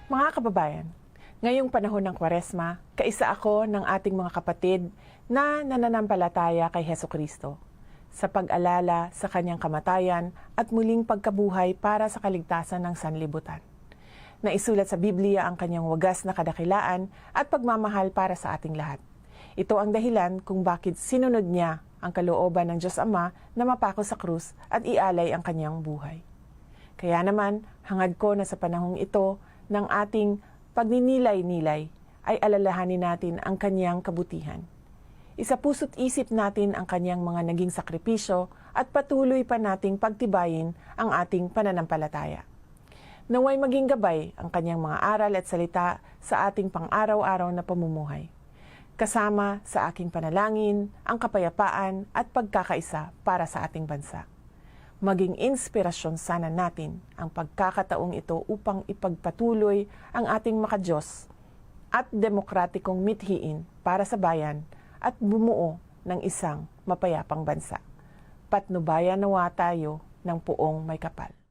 Mga kababayan, ngayong panahon ng Kwaresma, kaisa ako ng ating mga kapatid na nananampalataya kay Hesukristo sa pag-alala sa kanyang kamatayan at muling pagkabuhay para sa kaligtasan ng sanlibutan. Naisulat sa Biblia ang kanyang wagas na kadakilaan at pagmamahal para sa ating lahat. Ito ang dahilan kung bakit sinunod niya ang kalooban ng Diyos Ama na mapako sa krus at ialay ang kanyang buhay. Kaya naman, hangad ko na sa panahong ito ng ating pagninilay-nilay ay alalahanin natin ang kanyang kabutihan. Isa-puso't isip natin ang kanyang mga naging sakripisyo at patuloy pa nating pagtibayin ang ating pananampalataya. Naway maging gabay ang kanyang mga aral at salita sa ating pang-araw-araw na pamumuhay. Kasama sa aking panalangin ang kapayapaan at pagkakaisa para sa ating bansa. Maging inspirasyon sana natin ang pagkakataong ito upang ipagpatuloy ang ating makadiyos at demokratikong mithiin para sa bayan at bumuo ng isang mapayapang bansa. Patnubayan nawa tayo ng Poong May Kapal.